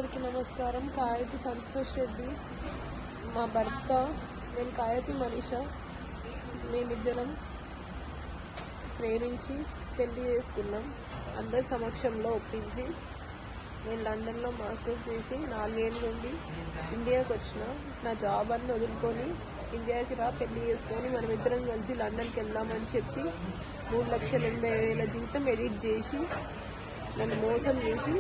అందరికీ నమస్కారం. కాయతి సంతోష్ రెడ్డి మా భర్త, నేను కాయతి మనీషా. మేమిద్దరం ప్రేమించి పెళ్లి చేసుకున్నాం. అందరి సమక్షంలో ఒప్పించి నేను లండన్లో మాస్టర్స్ చేసి 4 ఏళ్ళ నుండి ఇండియాకి వచ్చిన. నా జాబ్ అన్ని వదులుకొని ఇండియాకి రా, పెళ్లి చేసుకొని మనం ఇద్దరం కలిసి లండన్కి వెళ్దామని చెప్పి 3,80,000 జీతం ఎడిట్ చేసి నన్ను మోసం చేసి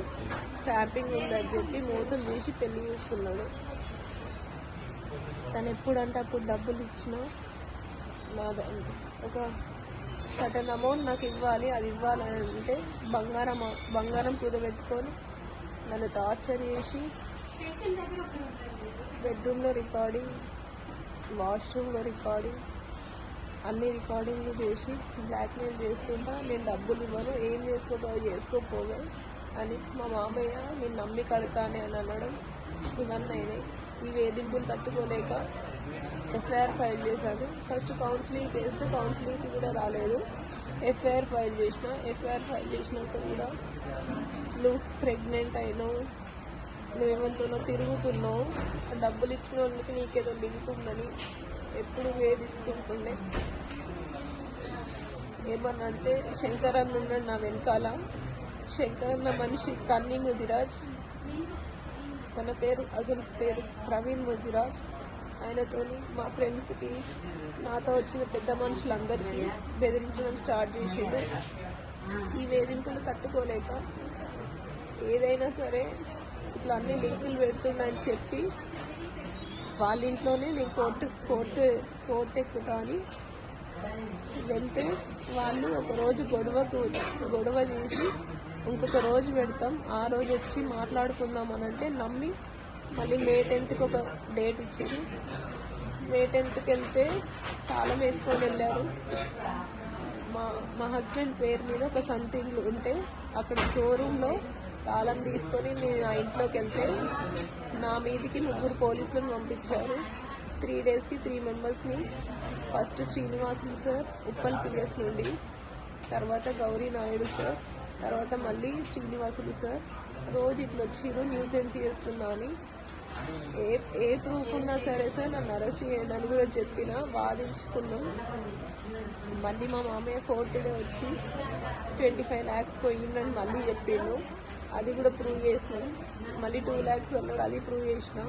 స్టాంపింగ్ ఉందని చెప్పి మోసం చేసి పెళ్లి చేసుకున్నాడు. తను ఎప్పుడంటే అప్పుడు డబ్బులు ఇచ్చిన ఒక సటన్ అమౌంట్ నాకు ఇవ్వాలి, అది ఇవ్వాలని అంటే బంగారం కుదబెట్టుకొని నన్ను టార్చర్ చేసి బెడ్రూమ్లో రికార్డింగ్, వాష్రూమ్లో రికార్డింగ్, అన్ని రికార్డింగ్లు చేసి బ్లాక్మెయిల్ చేసుకుంటా నేను డబ్బులు ఇవ్వను, ఏం చేసుకోపోవే అని మా మామయ్య నేను నమ్మి కడతానే అని అనడం ఇవన్నీ అయినాయి. ఈ వేధింపులు తట్టుకోలేక ఎఫ్ఐఆర్ ఫైల్ చేశాను. ఫస్ట్ కౌన్సిలింగ్ చేస్తే కౌన్సిలింగ్కి కూడా రాలేదు. ఎఫ్ఐఆర్ ఫైల్ చేసినాక కూడా నువ్వు ప్రెగ్నెంట్ అయినావు, నువ్వేమంతున్నా తిరుగుతున్నావు, డబ్బులు ఇచ్చిన వాళ్ళకి నీకేదో లింక్ ఉందని ఎప్పుడు వేధిస్తుంటుండే. ఏమన్నంటే శంకర్ అన్న ఉన్నాడు నా వెనకాల. శంకర్ అన్న మనిషి కన్నీ ముదిరాజ్, తన అసలు పేరు ప్రవీణ్ ముదిరాజ్. ఆయనతో మా ఫ్రెండ్స్కి, నాతో వచ్చిన పెద్ద మనుషులందరికీ బెదిరించడం స్టార్ట్ చేసిండు. ఈ వేధింపులు తట్టుకోలేక ఏదైనా సరే ఇట్లా అన్ని లింకులు పెడుతున్నాయని చెప్పి వాళ్ళ ఇంట్లోనే నేను కోర్టు ఎక్కుతా అని వెళ్తే వాళ్ళు ఒకరోజు గొడవ చేసి ఇంకొక రోజు పెడతాం, ఆ రోజు వచ్చి మాట్లాడుకుందాం అని అంటే నమ్మి మళ్ళీ మే 10th ఒక డేట్ ఇచ్చారు. మే 10th వెళ్తే తాళం వేసుకొని వెళ్ళారు. మా హస్బెండ్ పేరు మీద ఒక సంథింగ్ ఉంటే అక్కడ స్టోర్ రూమ్లో తాళం తీసుకొని నేను ఆ ఇంట్లోకి వెళ్తే నా మీదికి 3 పోలీసులను పంపించారు. 3 డేస్కి 3 మెంబర్స్ని. First Srinivasulu sir Uppal PS నుండి, తర్వాత గౌరీ నాయుడు సార్, తర్వాత మళ్ళీ శ్రీనివాసులు సార్. రోజు ఇట్లా వచ్చిర్రు న్యూసెన్స్ చేస్తున్నా అని. ఏ ప్రూఫ్ ఉన్నా సరే సార్ నన్ను అరెస్ట్ చేయండి అని కూడా చెప్పిన, వాదించుకున్నాం. మళ్ళీ మా మామయ్య 4th డే వచ్చి 25 lakhs పోయిందని మళ్ళీ చెప్పిండు. అది కూడా ప్రూవ్ చేసినాం. మళ్ళీ 2 lakhs అన్నాడు, అది ప్రూవ్ చేసినా.